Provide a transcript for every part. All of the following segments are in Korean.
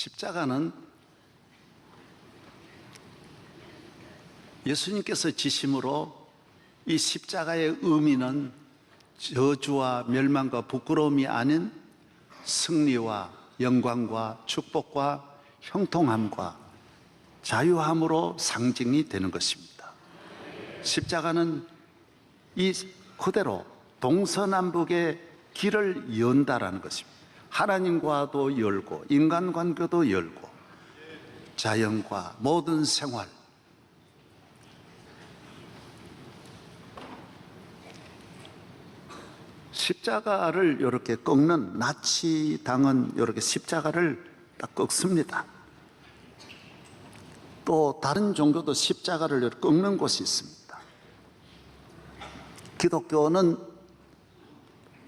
십자가는 예수님께서 지심으로 이 십자가의 의미는 저주와 멸망과 부끄러움이 아닌 승리와 영광과 축복과 형통함과 자유함으로 상징이 되는 것입니다. 십자가는 이 그대로 동서남북의 길을 연다라는 것입니다. 하나님과도 열고 인간관계도 열고 자연과 모든 생활, 십자가를 이렇게 꺾는 나치당은 이렇게 십자가를 딱 꺾습니다. 또 다른 종교도 십자가를 이렇게 꺾는 곳이 있습니다. 기독교는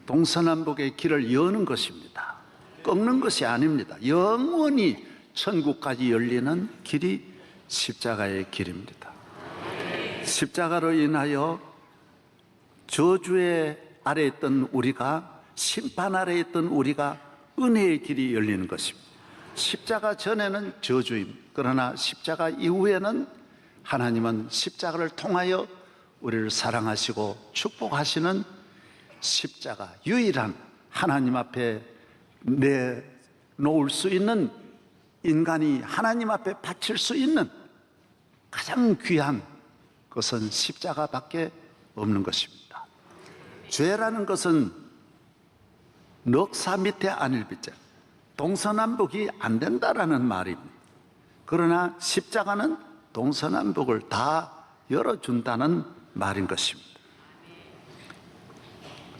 동서남북의 길을 여는 것입니다. 꺾는 것이 아닙니다. 영원히 천국까지 열리는 길이 십자가의 길입니다. 십자가로 인하여 저주의 아래에 있던 우리가, 심판 아래에 있던 우리가 은혜의 길이 열리는 것입니다. 십자가 전에는 저주입니다. 그러나 십자가 이후에는 하나님은 십자가를 통하여 우리를 사랑하시고 축복하시는 십자가, 유일한 하나님 앞에 내놓을 수 있는, 인간이 하나님 앞에 바칠 수 있는 가장 귀한 것은 십자가밖에 없는 것입니다. 죄라는 것은 넉사 밑에 안일비자, 동서남북이 안 된다라는 말입니다. 그러나 십자가는 동서남북을 다 열어준다는 말인 것입니다.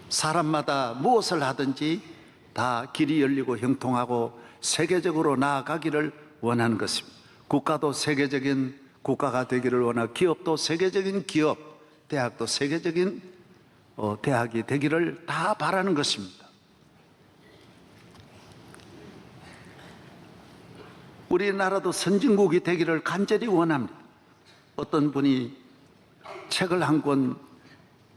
사람마다 무엇을 하든지 다 길이 열리고 형통하고 세계적으로 나아가기를 원하는 것입니다. 국가도 세계적인 국가가 되기를 원하고, 기업도 세계적인 기업, 대학도 세계적인 대학이 되기를 다 바라는 것입니다. 우리나라도 선진국이 되기를 간절히 원합니다. 어떤 분이 책을 한 권,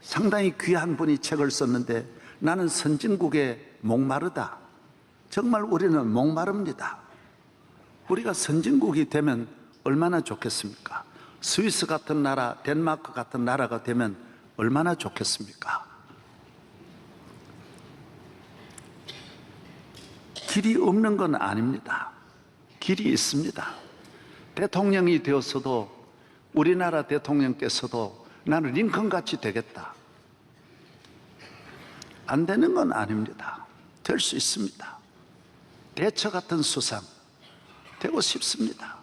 상당히 귀한 분이 책을 썼는데, 나는 선진국에 목마르다. 정말 우리는 목마릅니다. 우리가 선진국이 되면 얼마나 좋겠습니까? 스위스 같은 나라, 덴마크 같은 나라가 되면 얼마나 좋겠습니까? 길이 없는 건 아닙니다. 길이 있습니다. 대통령이 되었어도, 우리나라 대통령께서도 나는 링컨같이 되겠다, 안 되는 건 아닙니다. 될 수 있습니다. 대처 같은 수상 되고 싶습니다.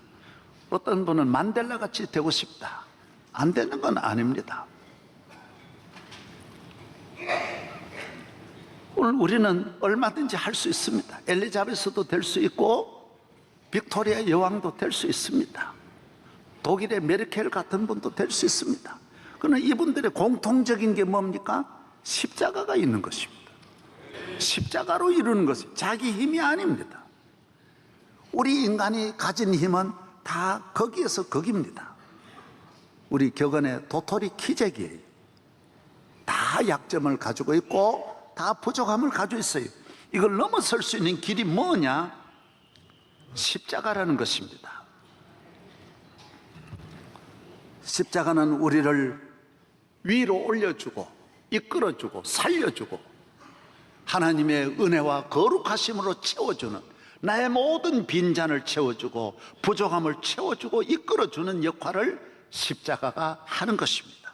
어떤 분은 만델라같이 되고 싶다, 안 되는 건 아닙니다. 오늘 우리는 얼마든지 할 수 있습니다. 엘리자베스도 될 수 있고 빅토리아 여왕도 될 수 있습니다. 독일의 메르켈 같은 분도 될 수 있습니다. 그러나 이분들의 공통적인 게 뭡니까? 십자가가 있는 것입니다. 십자가로 이루는 것이 자기 힘이 아닙니다. 우리 인간이 가진 힘은 다 거기에서 거기입니다. 우리 격언의 도토리 키재기예요. 다 약점을 가지고 있고 다 부족함을 가지고 있어요. 이걸 넘어설 수 있는 길이 뭐냐? 십자가라는 것입니다. 십자가는 우리를 위로 올려주고 이끌어주고 살려주고 하나님의 은혜와 거룩하심으로 채워주는, 나의 모든 빈잔을 채워주고 부족함을 채워주고 이끌어주는 역할을 십자가가 하는 것입니다.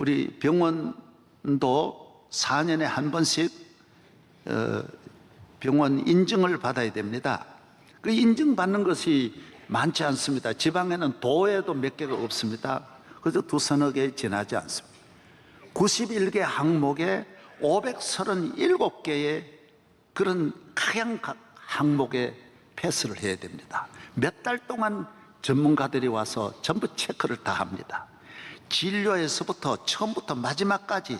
우리 병원도 4년에 한 번씩 병원 인증을 받아야 됩니다. 그 인증받는 것이 많지 않습니다. 지방에는 도에도 몇 개가 없습니다. 그래서 두서너 개 지나지 않습니다. 91개 항목에 537개의 그런 각양 항목에 패스를 해야 됩니다. 몇 달 동안 전문가들이 와서 전부 체크를 다 합니다. 진료에서부터 처음부터 마지막까지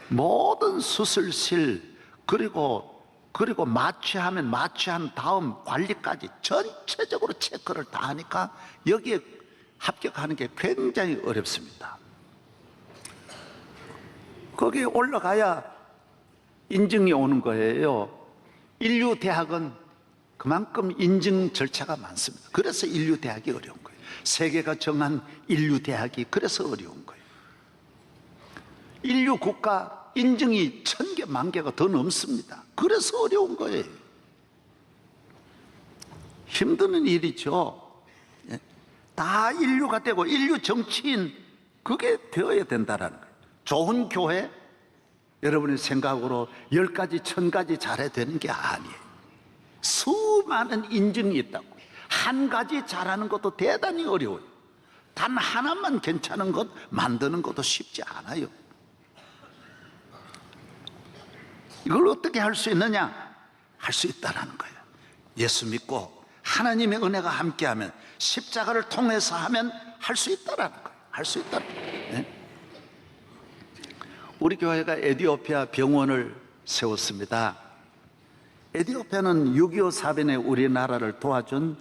모든 수술실, 그리고 마취하면 마취한 다음 관리까지 전체적으로 체크를 다 하니까 여기에 합격하는 게 굉장히 어렵습니다. 거기에 올라가야 인증이 오는 거예요. 인류 대학은 그만큼 인증 절차가 많습니다. 그래서 인류 대학이 어려운 거예요. 세계가 정한 인류 대학이 그래서 어려운 거예요. 인류 국가 인증이 1000개, 10,000개가 더 넘습니다. 그래서 어려운 거예요. 힘드는 일이죠. 다 인류가 되고 인류 정치인 그게 되어야 된다는 거예요. 좋은 교회, 여러분의 생각으로 10가지, 1000가지 잘해야 되는 게 아니에요. 수많은 인증이 있다고. 한 가지 잘하는 것도 대단히 어려워요. 단 하나만 괜찮은 것 만드는 것도 쉽지 않아요. 이걸 어떻게 할 수 있느냐? 할 수 있다는 거예요. 예수 믿고 하나님의 은혜가 함께하면, 십자가를 통해서 하면 할 수 있다는 거예요. 할 수 있다는 거예요. 네? 우리 교회가 에티오피아 병원을 세웠습니다. 에티오피아는 6.25 사변에 우리나라를 도와준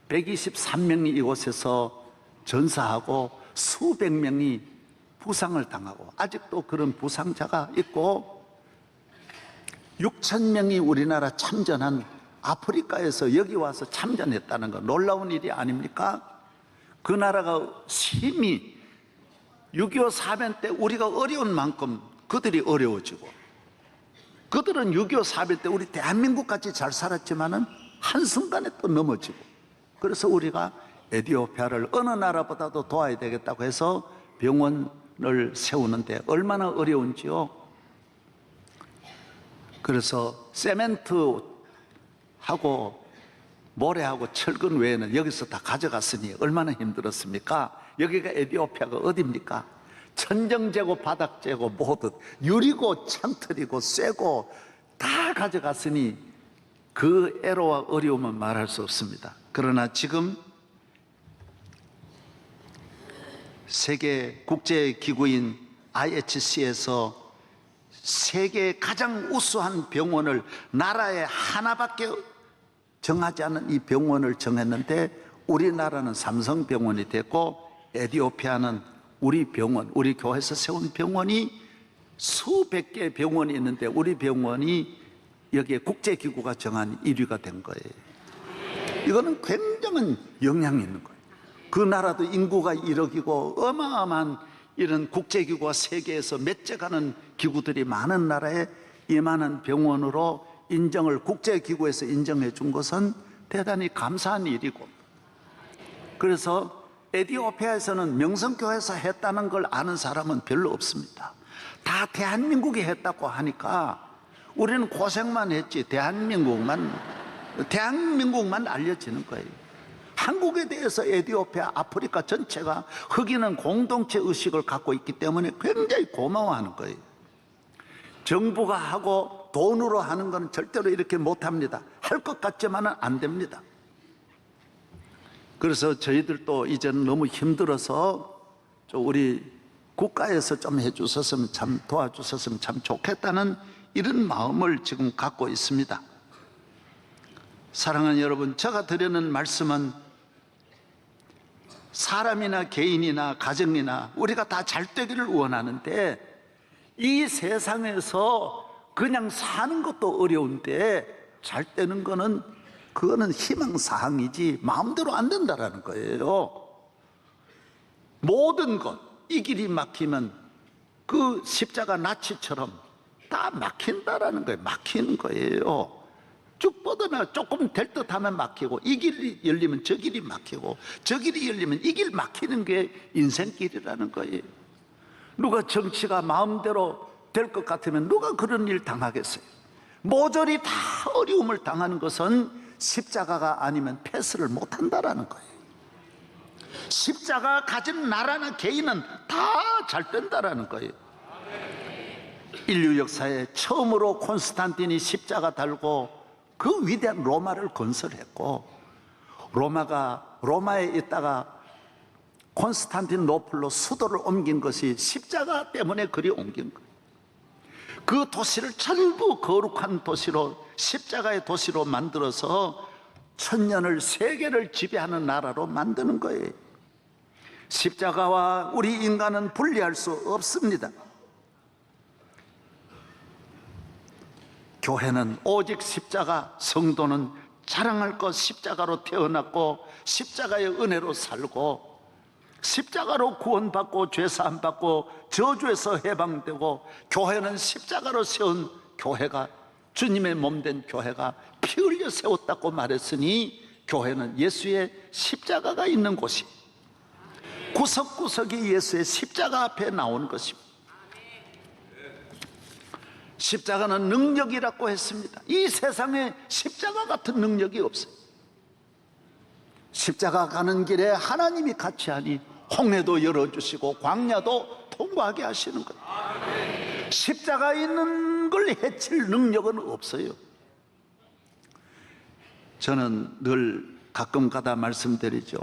123명이 이곳에서 전사하고 수백 명이 부상을 당하고, 아직도 그런 부상자가 있고, 6,000명이 우리나라 참전한 아프리카에서 여기 와서 참전했다는 거 놀라운 일이 아닙니까? 그 나라가 심히 6.25 사변 때 우리가 어려운 만큼 그들이 어려워지고, 그들은 6.25 사변 때 우리 대한민국 같이 잘 살았지만은 한순간에 또 넘어지고, 그래서 우리가 에티오피아를 어느 나라보다도 도와야 되겠다고 해서 병원을 세우는데 얼마나 어려운지요. 그래서 세멘트하고 모래하고 철근 외에는 여기서 다 가져갔으니 얼마나 힘들었습니까? 여기가 에티오피아가 어디입니까? 천정재고 바닥재고 모두 유리고 창틀이고 쇠고 다 가져갔으니 그 애로와 어려움은 말할 수 없습니다. 그러나 지금 세계 국제기구인 IHC에서 세계 가장 우수한 병원을, 나라에 하나밖에 정하지 않은 이 병원을 정했는데, 우리나라는 삼성병원이 됐고 에티오피아는 우리 병원, 우리 교회에서 세운 병원이 수백 개의 병원이 있는데 우리 병원이 여기에 국제기구가 정한 1위가 된 거예요. 이거는 굉장한 영향이 있는 거예요. 그 나라도 인구가 1억이고 어마어마한 이런 국제기구가 세계에서 몇째 가는 기구들이 많은 나라에 이만한 병원으로 인정을, 국제기구에서 인정해 준 것은 대단히 감사한 일이고, 그래서 에티오피아에서는 명성교회에서 했다는 걸 아는 사람은 별로 없습니다. 다 대한민국이 했다고 하니까 우리는 고생만 했지 대한민국만 알려지는 거예요. 한국에 대해서 에티오피아, 아프리카 전체가 흑인은 공동체 의식을 갖고 있기 때문에 굉장히 고마워하는 거예요. 정부가 하고 돈으로 하는 건 절대로 이렇게 못합니다. 할 것 같지만은 안 됩니다. 그래서 저희들도 이제는 너무 힘들어서 우리 국가에서 좀 해주셨으면, 참 도와주셨으면 참 좋겠다는 이런 마음을 지금 갖고 있습니다. 사랑하는 여러분, 제가 드리는 말씀은 사람이나 개인이나 가정이나 우리가 다 잘 되기를 원하는데, 이 세상에서 그냥 사는 것도 어려운데 잘 되는 거는, 그거는 희망사항이지 마음대로 안 된다라는 거예요. 모든 것, 이 길이 막히면 그 십자가 나치처럼 다 막힌다라는 거예요. 막히는 거예요. 쭉 뻗어나 조금 될 듯 하면 막히고, 이 길이 열리면 저 길이 막히고, 저 길이 열리면 이 길 막히는 게 인생길이라는 거예요. 누가 정치가 마음대로 될 것 같으면 누가 그런 일 당하겠어요? 모조리 다 어려움을 당하는 것은 십자가가 아니면 패스를 못한다라는 거예요. 십자가 가진 나라나 개인은 다 잘 된다라는 거예요. 인류 역사에 처음으로 콘스탄틴이 십자가 달고 그 위대한 로마를 건설했고, 로마에 있다가 콘스탄티노플로 수도를 옮긴 것이 십자가 때문에 그리 옮긴 거예요. 그 도시를 전부 거룩한 도시로, 십자가의 도시로 만들어서 천년을, 세계를 지배하는 나라로 만드는 거예요. 십자가와 우리 인간은 분리할 수 없습니다. 교회는 오직 십자가, 성도는 자랑할 것 십자가로 태어났고 십자가의 은혜로 살고 십자가로 구원받고 죄사함 받고 저주에서 해방되고, 교회는 십자가로 세운 교회가, 주님의 몸된 교회가 피 흘려 세웠다고 말했으니 교회는 예수의 십자가가 있는 곳이, 구석구석이 예수의 십자가 앞에 나오는 것입니다. 십자가는 능력이라고 했습니다. 이 세상에 십자가 같은 능력이 없어요. 십자가 가는 길에 하나님이 같이 하니 홍해도 열어주시고 광야도 통과하게 하시는 거예요. 십자가 있는 걸 해칠 능력은 없어요. 저는 늘 가끔 가다 말씀드리죠.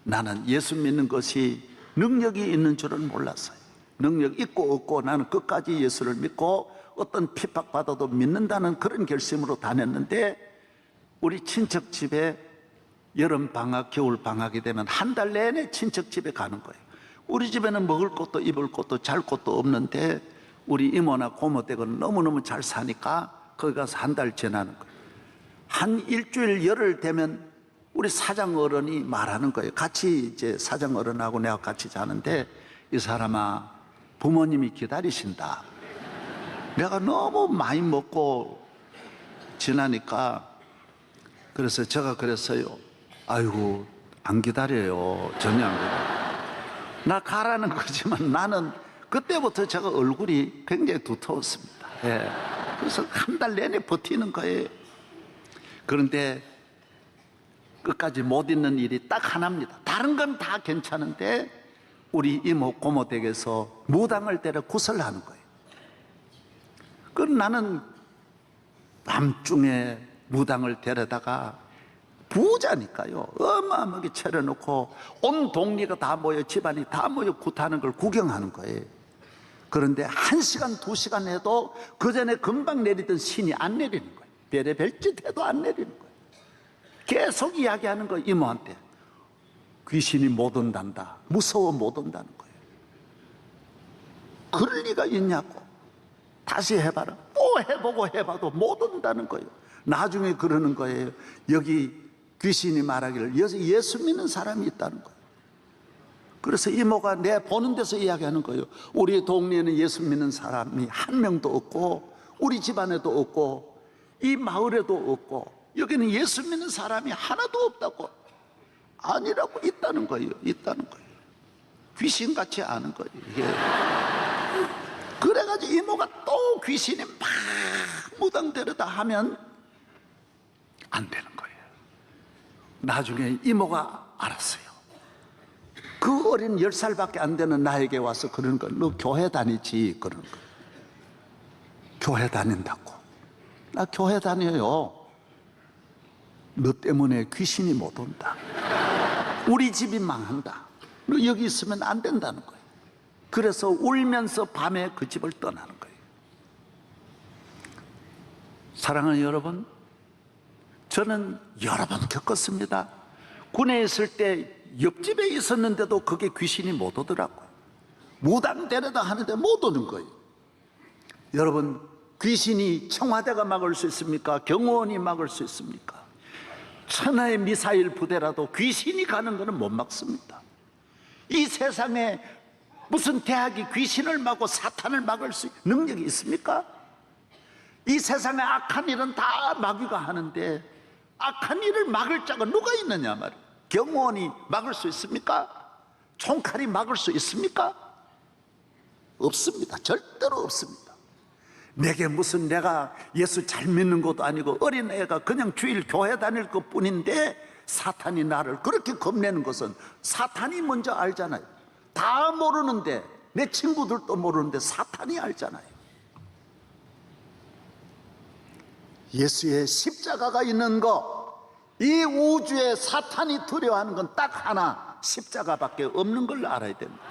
나는 예수 믿는 것이 능력이 있는 줄은 몰랐어요. 능력 있고 없고 나는 끝까지 예수를 믿고 어떤 핍박받아도 믿는다는 그런 결심으로 다녔는데, 우리 친척 집에 여름방학, 겨울방학이 되면 한 달 내내 친척 집에 가는 거예요. 우리 집에는 먹을 것도 입을 것도 잘 것도 없는데 우리 이모나 고모 댁은 너무너무 잘 사니까 거기 가서 한 달 지나는 거예요. 한 일주일 열흘 되면 우리 사장 어른이 말하는 거예요. 같이 이제 사장 어른하고 내가 같이 자는데, 이 사람아, 부모님이 기다리신다. 내가 너무 많이 먹고 지나니까, 그래서 제가 그랬어요. 아이고, 안 기다려요. 전혀 안 기다려요. 나 가라는 거지만 나는 그때부터 제가 얼굴이 굉장히 두터웠습니다. 예. 그래서 한 달 내내 버티는 거예요. 그런데 끝까지 못 있는 일이 딱 하나입니다. 다른 건 다 괜찮은데 우리 이모 고모 댁에서 무당을 때려 구설하는 거예요. 그 나는 밤중에 무당을 데려다가, 부자니까요, 어마어마하게 차려놓고 온 동네가 다 모여, 집안이 다 모여 굿하는 걸 구경하는 거예요. 그런데 1시간 2시간 해도 그 전에 금방 내리던 신이 안 내리는 거예요. 별의별짓 해도 안 내리는 거예요. 계속 이야기하는 거예요. 이모한테 귀신이 못 온단다, 무서워 못 온다는 거예요. 그럴 리가 있냐고. 다시 해봐라. 또 해보고 해봐도 못 온다는 거예요. 나중에 그러는 거예요. 여기 귀신이 말하기를 예수 믿는 사람이 있다는 거예요. 그래서 이모가 내 보는 데서 이야기하는 거예요. 우리 동네에는 예수 믿는 사람이 한 명도 없고 우리 집안에도 없고 이 마을에도 없고 여기는 예수 믿는 사람이 하나도 없다고. 아니라고, 있다는 거예요. 있다는 거예요. 귀신같이 아는 거예요. 이게. 그래가지고 이모가 또 귀신이 막 무당 데려다 하면 안 되는 거예요. 나중에 이모가 알았어요. 그 어린 10살밖에 안 되는 나에게 와서 그러는 거예요. 너 교회 다니지? 그러는 거예요. 교회 다닌다고. 나 교회 다녀요. 너 때문에 귀신이 못 온다. 우리 집이 망한다. 너 여기 있으면 안 된다는 거예요. 그래서 울면서 밤에 그 집을 떠나는 거예요. 사랑하는 여러분, 저는 여러 번 겪었습니다. 군에 있을 때 옆집에 있었는데도 그게 귀신이 못 오더라고요. 무당 데려다 하는데 못 오는 거예요. 여러분, 귀신이 청와대가 막을 수 있습니까? 경호원이 막을 수 있습니까? 천하의 미사일 부대라도 귀신이 가는 것은 못 막습니다. 이 세상에 무슨 대학이 귀신을 막고 사탄을 막을 수 있는 능력이 있습니까? 이 세상에 악한 일은 다 마귀가 하는데 악한 일을 막을 자가 누가 있느냐 말이에요. 경호원이 막을 수 있습니까? 총칼이 막을 수 있습니까? 없습니다. 절대로 없습니다. 내게 무슨 내가 예수 잘 믿는 것도 아니고 어린애가 그냥 주일 교회 다닐 것 뿐인데 사탄이 나를 그렇게 겁내는 것은 사탄이 먼저 알잖아요. 다 모르는데, 내 친구들도 모르는데 사탄이 알잖아요. 예수의 십자가가 있는 것, 이 우주에 사탄이 두려워하는 건 딱 하나, 십자가밖에 없는 걸 알아야 됩니다.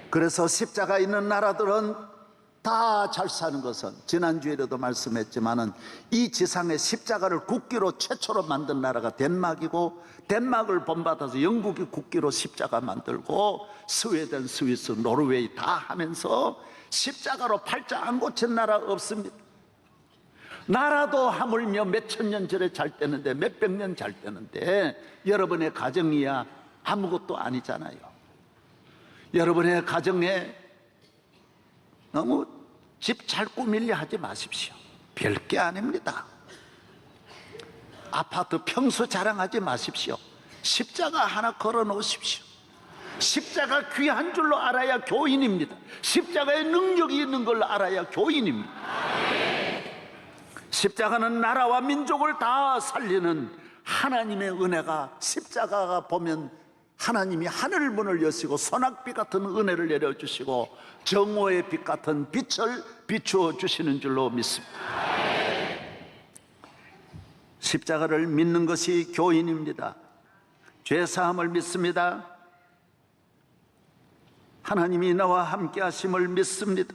그래서 십자가 있는 나라들은 다 잘 사는 것은, 지난주에도 말씀했지만은 이 지상에 십자가를 국기로 최초로 만든 나라가 덴마크이고, 덴마크를 본받아서 영국이 국기로 십자가 만들고, 스웨덴, 스위스, 노르웨이 다 하면서 십자가로 팔자 안 고친 나라 없습니다. 나라도 하물며 몇천 년 전에 잘 되는데, 몇백 년 잘 되는데 여러분의 가정이야 아무것도 아니잖아요. 여러분의 가정에 너무 집 잘 꾸밀려 하지 마십시오. 별게 아닙니다. 아파트 평수 자랑하지 마십시오. 십자가 하나 걸어 놓으십시오. 십자가 귀한 줄로 알아야 교인입니다. 십자가의 능력이 있는 걸 알아야 교인입니다. 십자가는 나라와 민족을 다 살리는 하나님의 은혜가, 십자가가 보면 하나님이 하늘 문을 여시고 소낙비 같은 은혜를 내려주시고 정오의 빛 같은 빛을 비추어 주시는 줄로 믿습니다. 십자가를 믿는 것이 교인입니다. 죄사함을 믿습니다. 하나님이 나와 함께 하심을 믿습니다.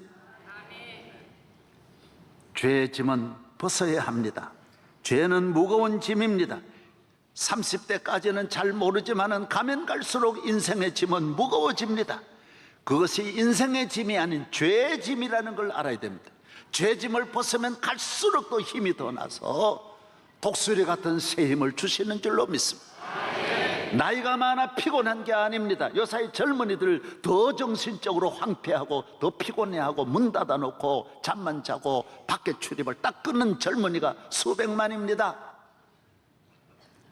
죄의 짐은 벗어야 합니다. 죄는 무거운 짐입니다. 30대까지는 잘 모르지만 가면 갈수록 인생의 짐은 무거워집니다. 그것이 인생의 짐이 아닌 죄의 짐이라는 걸 알아야 됩니다. 죄 짐을 벗으면 갈수록 또 힘이 더 나서 독수리 같은 새 힘을 주시는 줄로 믿습니다. 나이가 많아 피곤한 게 아닙니다. 요사이 젊은이들 더 정신적으로 황폐하고 더 피곤해하고 문 닫아놓고 잠만 자고 밖에 출입을 딱 끊는 젊은이가 수백만입니다.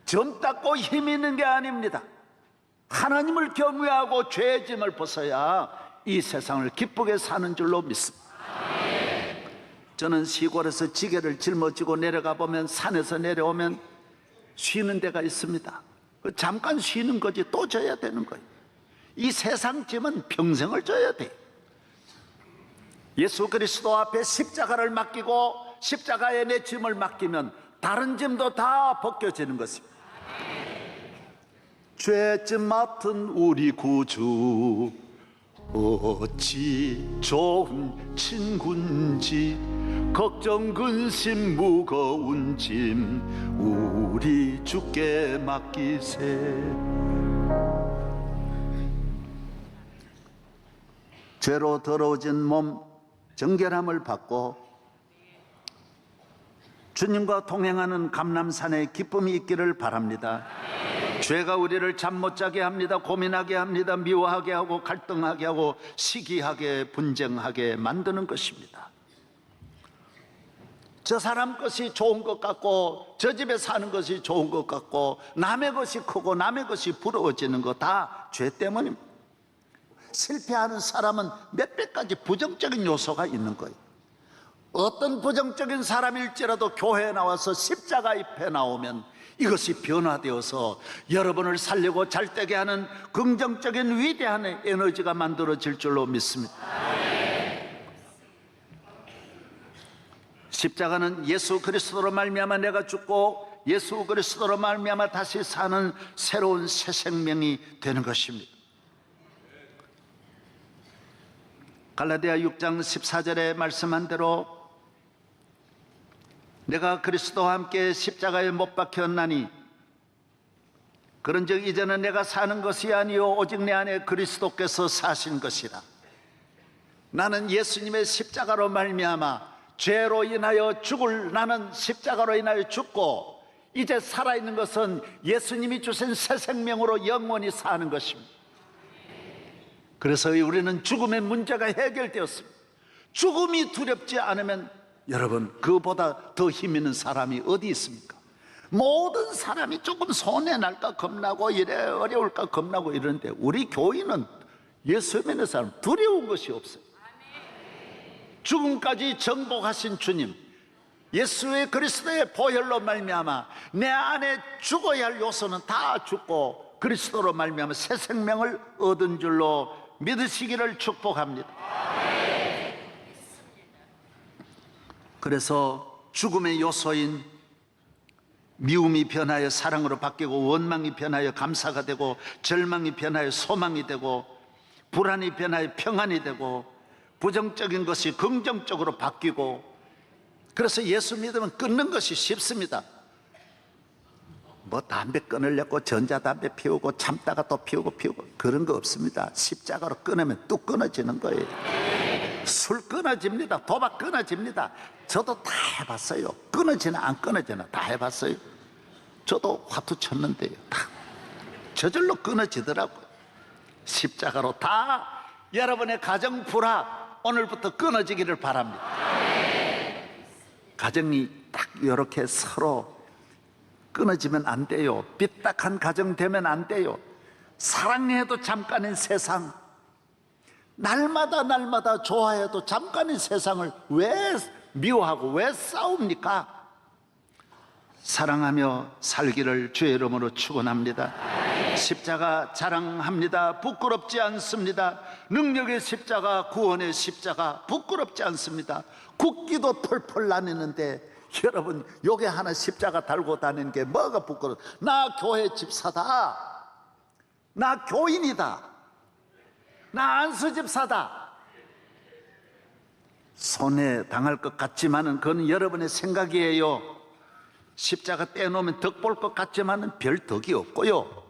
젊다고 힘 있는 게 아닙니다. 하나님을 경외하고 죄의 짐을 벗어야 이 세상을 기쁘게 사는 줄로 믿습니다. 저는 시골에서 지게를 짊어지고 내려가 보면 산에서 내려오면 쉬는 데가 있습니다. 잠깐 쉬는 거지 또 져야 되는 거예요. 이 세상 짐은 평생을 져야 돼요. 예수 그리스도 앞에 십자가를 맡기고 십자가에 내 짐을 맡기면 다른 짐도 다 벗겨지는 것입니다. 죄짐 맡은 우리 구주 어찌 좋은 친구인지 걱정 근심 무거운 짐 우리 주께 맡기세. 죄로 더러워진 몸 정결함을 받고 주님과 동행하는 감람산에 기쁨이 있기를 바랍니다. 죄가 우리를 잠 못 자게 합니다. 고민하게 합니다. 미워하게 하고 갈등하게 하고 시기하게 분쟁하게 만드는 것입니다. 저 사람 것이 좋은 것 같고 저 집에 사는 것이 좋은 것 같고 남의 것이 크고 남의 것이 부러워지는 거 다 죄 때문입니다. 실패하는 사람은 몇백 가지 부정적인 요소가 있는 거예요. 어떤 부정적인 사람일지라도 교회에 나와서 십자가 앞에 나오면 이것이 변화되어서 여러분을 살리고 잘되게 하는 긍정적인 위대한 에너지가 만들어질 줄로 믿습니다. 십자가는 예수 그리스도로 말미암아 내가 죽고 예수 그리스도로 말미암아 다시 사는 새로운 새 생명이 되는 것입니다. 갈라디아 6장 14절에 말씀한 대로 내가 그리스도와 함께 십자가에 못 박혔나니 그런즉 이제는 내가 사는 것이 아니요 오직 내 안에 그리스도께서 사신 것이라. 나는 예수님의 십자가로 말미암아 죄로 인하여 죽을 나는 십자가로 인하여 죽고 이제 살아있는 것은 예수님이 주신 새 생명으로 영원히 사는 것입니다. 그래서 우리는 죽음의 문제가 해결되었습니다. 죽음이 두렵지 않으면 여러분 그보다 더 힘 있는 사람이 어디 있습니까? 모든 사람이 조금 손해 날까 겁나고 이래 어려울까 겁나고 이러는데 우리 교인은 예수 믿는 사람 두려운 것이 없어요. 죽음까지 정복하신 주님, 예수의 그리스도의 보혈로 말미암아 내 안에 죽어야 할 요소는 다 죽고 그리스도로 말미암아 새 생명을 얻은 줄로 믿으시기를 축복합니다. 그래서 죽음의 요소인 미움이 변하여 사랑으로 바뀌고 원망이 변하여 감사가 되고 절망이 변하여 소망이 되고 불안이 변하여 평안이 되고 부정적인 것이 긍정적으로 바뀌고 그래서 예수 믿으면 끊는 것이 쉽습니다. 뭐 담배 끊으려고 전자담배 피우고 참다가 또 피우고 그런 거 없습니다. 십자가로 끊으면 뚝 끊어지는 거예요. 술 끊어집니다. 도박 끊어집니다. 저도 다 해봤어요. 끊어지나 안 끊어지나 다 해봤어요. 저도 화투 쳤는데요, 다 저절로 끊어지더라고요. 십자가로 다 여러분의 가정 불화 오늘부터 끊어지기를 바랍니다. 가정이 딱 이렇게 서로 끊어지면 안 돼요. 삐딱한 가정 되면 안 돼요. 사랑해도 잠깐의 세상, 날마다 좋아해도 잠깐의 세상을 왜 미워하고 왜 싸웁니까? 사랑하며 살기를 주의 이름으로 축원합니다. 십자가 자랑합니다. 부끄럽지 않습니다. 능력의 십자가, 구원의 십자가 부끄럽지 않습니다. 국기도 펄펄 나뉘는데 여러분, 요게 하나 십자가 달고 다니는 게 뭐가 부끄러워? 나 교회 집사다, 나 교인이다, 나 안수 집사다. 손해 당할 것 같지만은 그건 여러분의 생각이에요. 십자가 떼놓으면 덕 볼 것 같지만은 별 덕이 없고요.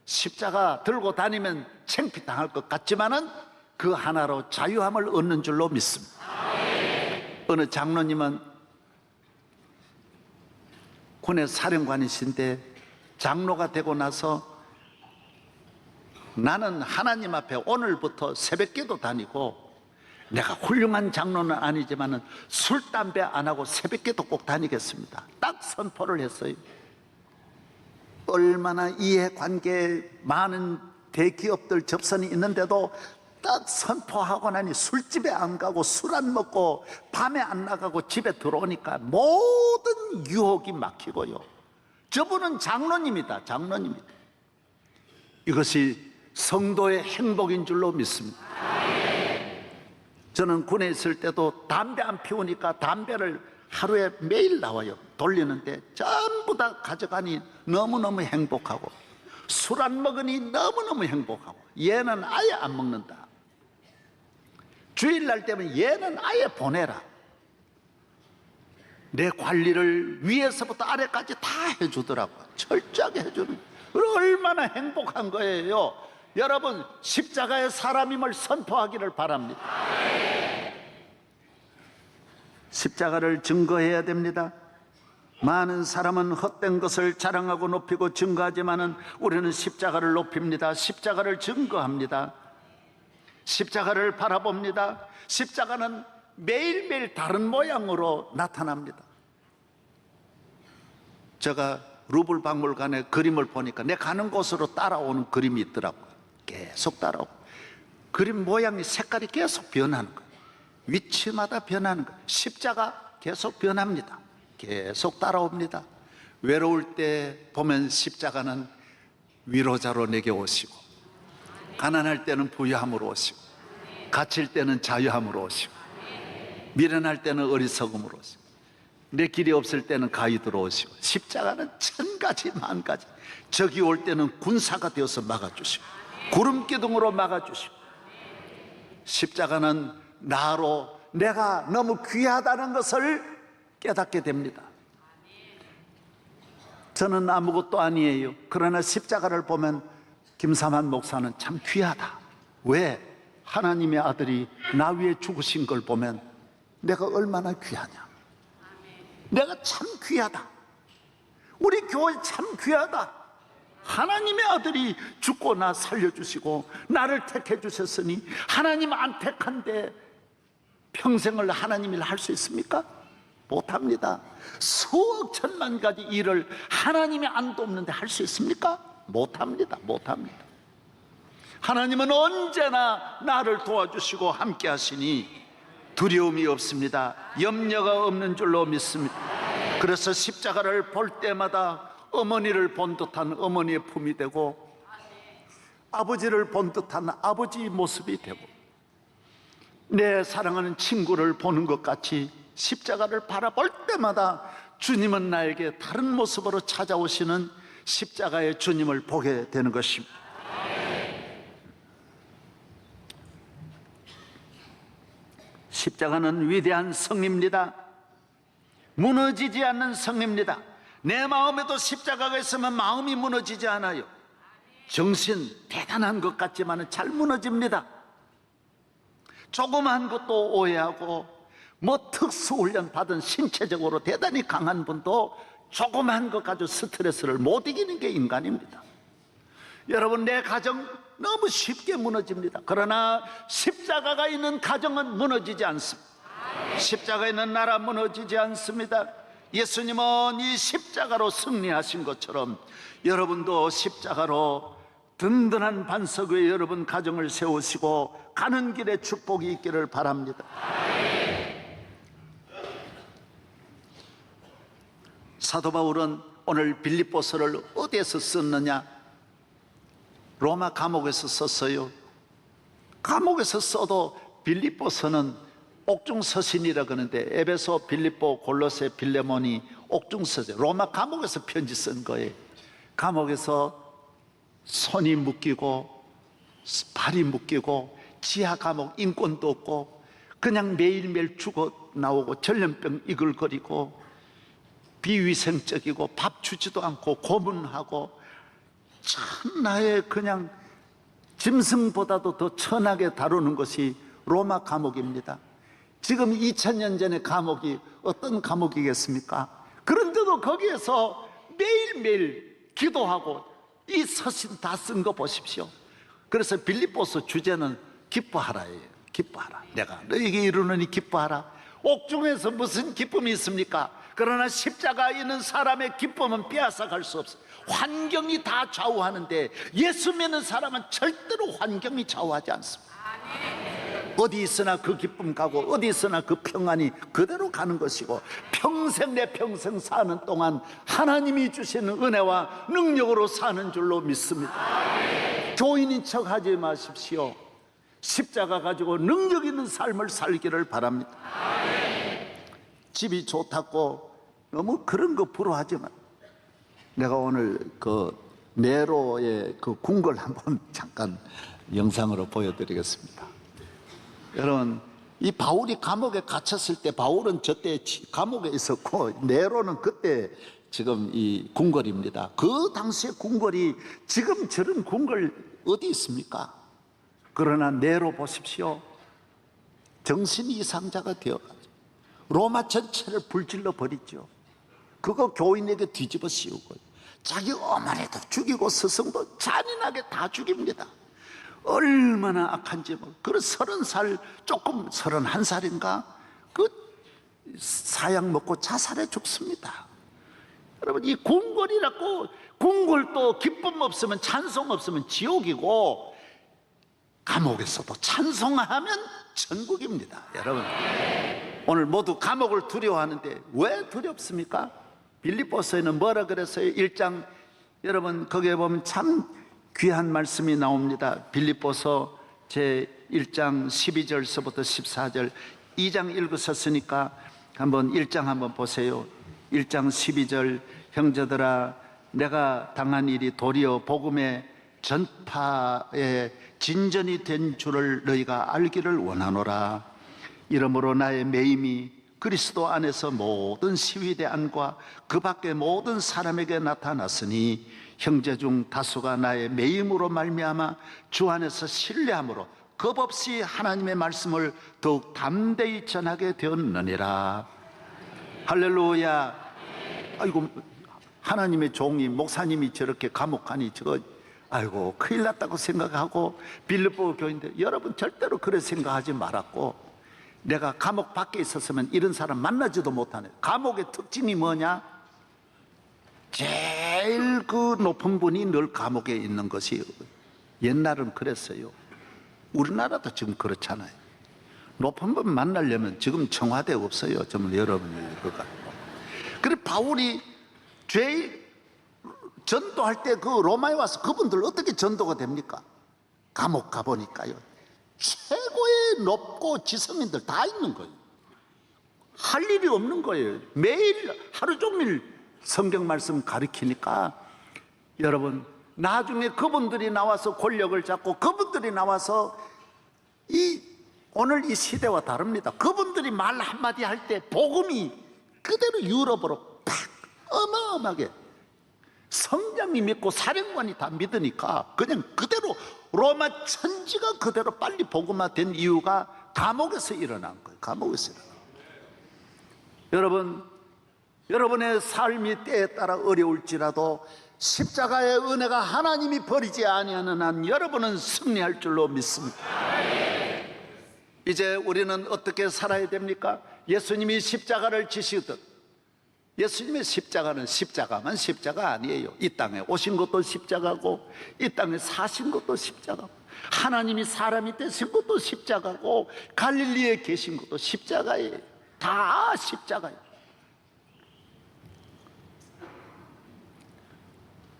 십자가 들고 다니면 창피 당할 것 같지만은 그 하나로 자유함을 얻는 줄로 믿습니다. 어느 장로님은 군의 사령관이신데 장로가 되고 나서 나는 하나님 앞에 오늘부터 새벽기도 다니고, 내가 훌륭한 장로는 아니지만 술, 담배 안 하고 새벽기도 꼭 다니겠습니다. 딱 선포를 했어요. 얼마나 이해관계 많은 대기업들 접선이 있는데도 딱 선포하고 나니 술집에 안 가고 술 안 먹고 밤에 안 나가고 집에 들어오니까 모든 유혹이 막히고요. 저분은 장로님이다, 장로님이다. 이것이 성도의 행복인 줄로 믿습니다. 저는 군에 있을 때도 담배 안 피우니까 담배를 하루에 매일 나와요. 돌리는데 전부 다 가져가니 너무너무 행복하고, 술 안 먹으니 너무너무 행복하고, 얘는 아예 안 먹는다. 주일날 되면 얘는 아예 보내라. 내 관리를 위에서부터 아래까지 다 해주더라고요. 철저하게 해주는. 얼마나 행복한 거예요. 여러분, 십자가의 사람임을 선포하기를 바랍니다. 십자가를 증거해야 됩니다. 많은 사람은 헛된 것을 자랑하고 높이고 증거하지만은 우리는 십자가를 높입니다. 십자가를 증거합니다. 십자가를 바라봅니다. 십자가는 매일매일 다른 모양으로 나타납니다. 제가 루블 박물관에 그림을 보니까 내 가는 곳으로 따라오는 그림이 있더라고요. 계속 따라오고, 그림 모양이 색깔이 계속 변하는 거예요. 위치마다 변하는 거예요. 십자가 계속 변합니다. 계속 따라옵니다. 외로울 때 보면 십자가는 위로자로 내게 오시고, 가난할 때는 부유함으로 오시고, 갇힐 때는 자유함으로 오시고, 미련할 때는 어리석음으로 오시고, 내 길이 없을 때는 가히 들어오시고, 십자가는 천 가지 만 가지, 적이 올 때는 군사가 되어서 막아주시고, 구름 기둥으로 막아주시고, 십자가는 나로 내가 너무 귀하다는 것을 깨닫게 됩니다. 저는 아무것도 아니에요. 그러나 십자가를 보면 김삼한 목사는 참 귀하다. 왜? 하나님의 아들이 나 위해 죽으신 걸 보면 내가 얼마나 귀하냐, 내가 참 귀하다, 우리 교회 참 귀하다. 하나님의 아들이 죽고 나 살려주시고 나를 택해 주셨으니 하나님 안 택한데 평생을 하나님 일 할 수 있습니까? 못합니다. 수억 천만 가지 일을 하나님이 안 돕는데 할 수 있습니까? 못합니다. 못합니다. 하나님은 언제나 나를 도와주시고 함께 하시니 두려움이 없습니다. 염려가 없는 줄로 믿습니다. 그래서 십자가를 볼 때마다 어머니를 본 듯한 어머니의 품이 되고, 아버지를 본 듯한 아버지의 모습이 되고, 내 사랑하는 친구를 보는 것 같이 십자가를 바라볼 때마다 주님은 나에게 다른 모습으로 찾아오시는 십자가의 주님을 보게 되는 것입니다. 십자가는 위대한 성입니다. 무너지지 않는 성입니다. 내 마음에도 십자가가 있으면 마음이 무너지지 않아요. 정신 대단한 것 같지만 잘 무너집니다. 조그만 것도 오해하고, 뭐 특수훈련 받은 신체적으로 대단히 강한 분도 조그만 것 가지고 스트레스를 못 이기는 게 인간입니다. 여러분, 내 가정 너무 쉽게 무너집니다. 그러나 십자가가 있는 가정은 무너지지 않습니다. 십자가 있는 나라 무너지지 않습니다. 예수님은 이 십자가로 승리하신 것처럼 여러분도 십자가로 든든한 반석 위에 여러분 가정을 세우시고 가는 길에 축복이 있기를 바랍니다. 사도 바울은 오늘 빌립보서를 어디에서 썼느냐? 로마 감옥에서 썼어요. 감옥에서 써도 빌립보서는 옥중서신이라 그러는데, 에베소, 빌립보, 골로새, 빌레몬이 옥중서신, 로마 감옥에서 편지 쓴 거예요. 감옥에서 손이 묶이고 발이 묶이고 지하 감옥, 인권도 없고 그냥 매일매일 죽어 나오고 전염병 이글거리고 비위생적이고 밥 주지도 않고 고문하고 천하에 그냥 짐승보다도 더 천하게 다루는 것이 로마 감옥입니다. 지금 2000년 전의 감옥이 어떤 감옥이겠습니까? 그런데도 거기에서 매일매일 기도하고 이 서신 다 쓴 거 보십시오. 그래서 빌립보서 주제는 기뻐하라예요. 기뻐하라. 내가 너에게 이르노니 기뻐하라. 옥중에서 무슨 기쁨이 있습니까? 그러나 십자가 있는 사람의 기쁨은 빼앗아갈 수 없어요. 환경이 다 좌우하는데 예수 믿는 사람은 절대로 환경이 좌우하지 않습니다. 어디 있으나 그 기쁨 가고 어디 있으나 그 평안이 그대로 가는 것이고, 평생 내 평생 사는 동안 하나님이 주시는 은혜와 능력으로 사는 줄로 믿습니다. 교인인 척 하지 마십시오. 십자가 가지고 능력 있는 삶을 살기를 바랍니다. 집이 좋다고 너무 그런 거 부러워하지 마. 내가 오늘 그 네로의 그 궁궐 한번 잠깐 영상으로 보여드리겠습니다. 여러분, 이 바울이 감옥에 갇혔을 때, 바울은 저때 감옥에 있었고 네로는 그때 지금 이 궁궐입니다. 그 당시의 궁궐이 지금 저런 궁궐 어디 있습니까? 그러나 네로 보십시오. 정신 이상자가 되어가지고 로마 전체를 불질러 버리죠. 그거 교인에게 뒤집어 씌우고 자기 어머니도 죽이고 스승도 잔인하게 다 죽입니다. 얼마나 악한지. 그래 30살 조금 31살인가 그 사약 먹고 자살해 죽습니다. 여러분, 이 궁궐이라고, 궁궐도 기쁨 없으면 찬송 없으면 지옥이고 감옥에서도 찬송하면 천국입니다. 여러분, 오늘 모두 감옥을 두려워하는데 왜 두렵습니까? 빌립보서에는 뭐라 그랬어요? 1장, 여러분 거기에 보면 참 귀한 말씀이 나옵니다. 빌립보서 제 1장 12절서부터 14절, 2장 읽으셨으니까 한번 1장 한번 보세요. 1장 12절, 형제들아 내가 당한 일이 도리어 복음의 전파에 진전이 된 줄을 너희가 알기를 원하노라. 이러므로 나의 매임이 그리스도 안에서 모든 시위대 안과 그 밖의 모든 사람에게 나타났으니 형제 중 다수가 나의 매임으로 말미암아 주 안에서 신뢰함으로 겁없이 하나님의 말씀을 더욱 담대히 전하게 되었느니라. 할렐루야. 아이고, 하나님의 종이, 목사님이 저렇게 감옥 가니 저거 아이고 큰일 났다고 생각하고, 빌립보 교인들 여러분 절대로 그렇게 생각하지 말았고, 내가 감옥 밖에 있었으면 이런 사람 만나지도 못하네. 감옥의 특징이 뭐냐? 제일 그 높은 분이 늘 감옥에 있는 것이, 옛날은 그랬어요. 우리나라도 지금 그렇잖아요. 높은 분 만나려면 지금 청와대 없어요. 정말 여러분이 그거. 그래 바울이 전도할 때 그 로마에 와서 그분들 어떻게 전도가 됩니까? 감옥 가보니까요, 최고의 높고 지성인들 다 있는 거예요. 할 일이 없는 거예요. 매일 하루 종일 성경 말씀 가르치니까, 여러분 나중에 그분들이 나와서 권력을 잡고 그분들이 나와서 오늘 이 시대와 다릅니다. 그분들이 말 한마디 할 때 복음이 그대로 유럽으로 팍 어마어마하게, 성장이 믿고 사령관이 다 믿으니까 그냥 그대로 로마 천지가 그대로 빨리 복음화된 이유가 감옥에서 일어난 거예요. 감옥에서 일어난 거예요. 여러분, 여러분의 삶이 때에 따라 어려울지라도 십자가의 은혜가 하나님이 버리지 아니하는 한 여러분은 승리할 줄로 믿습니다. 이제 우리는 어떻게 살아야 됩니까? 예수님이 십자가를 지시듯, 예수님의 십자가는 십자가만 십자가 아니에요. 이 땅에 오신 것도 십자가고, 이 땅에 사신 것도 십자가고, 하나님이 사람이 되신 것도 십자가고, 갈릴리에 계신 것도 십자가예요. 다 십자가예요.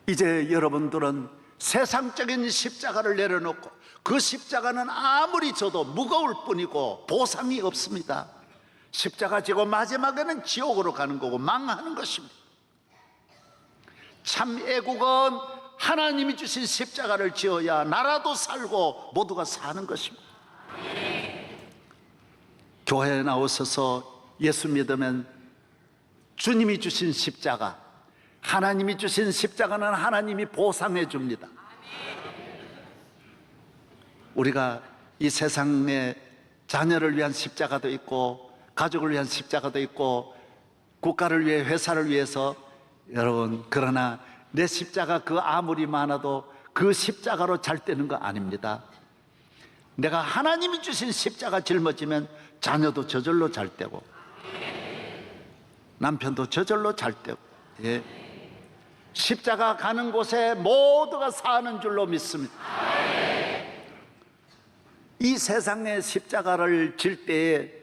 이제 여러분들은 세상적인 십자가를 내려놓고, 그 십자가는 아무리 져도 무거울 뿐이고 보상이 없습니다. 십자가 지고 마지막에는 지옥으로 가는 거고 망하는 것입니다. 참 애국은 하나님이 주신 십자가를 지어야 나라도 살고 모두가 사는 것입니다. 교회에 나오셔서 예수 믿으면 주님이 주신 십자가, 하나님이 주신 십자가는 하나님이 보상해 줍니다. 우리가 이 세상에 자녀를 위한 십자가도 있고, 가족을 위한 십자가도 있고, 국가를 위해, 회사를 위해서, 여러분, 그러나 내 십자가 그 아무리 많아도 그 십자가로 잘 되는 거 아닙니다. 내가 하나님이 주신 십자가 짊어지면 자녀도 저절로 잘 되고, 남편도 저절로 잘 되고, 예. 십자가 가는 곳에 모두가 사는 줄로 믿습니다. 이 세상의 십자가를 질 때에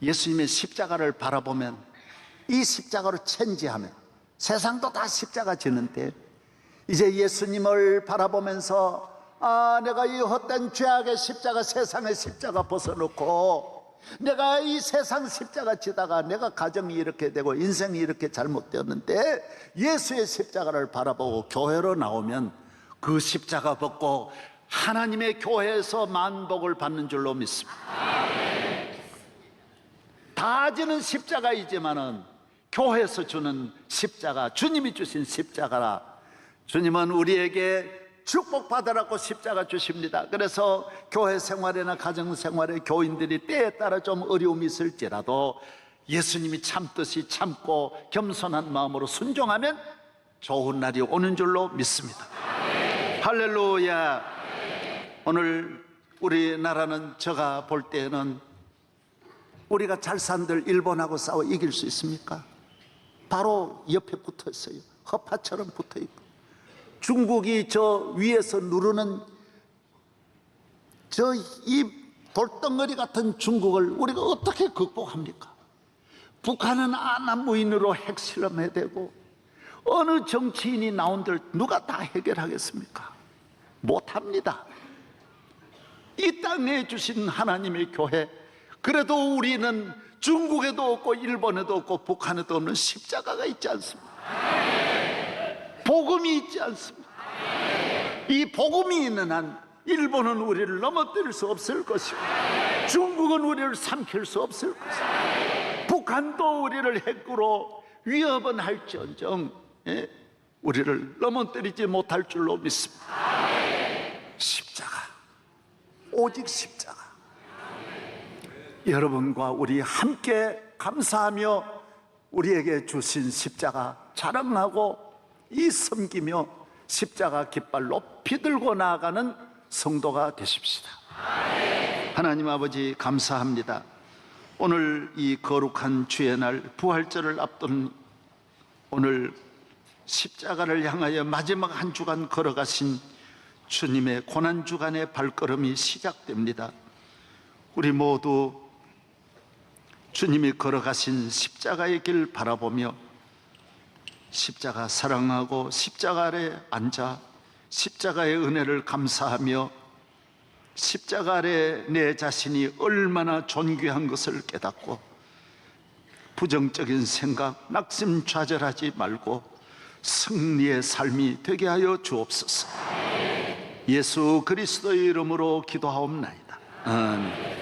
예수님의 십자가를 바라보면, 이 십자가로 체인지하면, 세상도 다 십자가 지는데 이제 예수님을 바라보면서, 아, 내가 이 헛된 죄악의 십자가, 세상의 십자가 벗어놓고 내가 이 세상 십자가 지다가 내가 가정이 이렇게 되고 인생이 이렇게 잘못되었는데, 예수의 십자가를 바라보고 교회로 나오면 그 십자가 벗고 하나님의 교회에서 만복을 받는 줄로 믿습니다. 다 지는 십자가이지만은 교회에서 주는 십자가, 주님이 주신 십자가라. 주님은 우리에게 축복받으라고 십자가 주십니다. 그래서 교회 생활이나 가정 생활에 교인들이 때에 따라 좀 어려움이 있을지라도 예수님이 참듯이 참고 겸손한 마음으로 순종하면 좋은 날이 오는 줄로 믿습니다. 할렐루야. 오늘 우리나라는 제가 볼 때는 우리가 잘 산들 일본하고 싸워 이길 수 있습니까? 바로 옆에 붙어 있어요. 허파처럼 붙어 있고, 중국이 저 위에서 누르는 저 이 돌덩어리 같은 중국을 우리가 어떻게 극복합니까? 북한은 안한무인으로 핵실험해대고, 어느 정치인이 나온들 누가 다 해결하겠습니까? 못합니다. 이 땅에 주신 하나님의 교회, 그래도 우리는 중국에도 없고 일본에도 없고 북한에도 없는 십자가가 있지 않습니까? 복음이 있지 않습니까? 이 복음이 있는 한 일본은 우리를 넘어뜨릴 수 없을 것이고, 중국은 우리를 삼킬 수 없을 것이고, 북한도 우리를 핵으로 위협은 할지언정, 예? 우리를 넘어뜨리지 못할 줄로 믿습니다. 십자가, 오직 십자가. 여러분과 우리 함께 감사하며 우리에게 주신 십자가 자랑하고 이 섬기며 십자가 깃발 높이 들고 나아가는 성도가 되십시다. 하나님 아버지, 감사합니다. 오늘 이 거룩한 주의 날 부활절을 앞둔 오늘 십자가를 향하여 마지막 한 주간 걸어가신 주님의 고난주간의 발걸음이 시작됩니다. 우리 모두 주님이 걸어가신 십자가의 길 바라보며 십자가 사랑하고 십자가 아래 앉아 십자가의 은혜를 감사하며 십자가 아래 내 자신이 얼마나 존귀한 것을 깨닫고 부정적인 생각, 낙심좌절하지 말고 승리의 삶이 되게 하여 주옵소서. 예수 그리스도의 이름으로 기도하옵나이다. 아멘.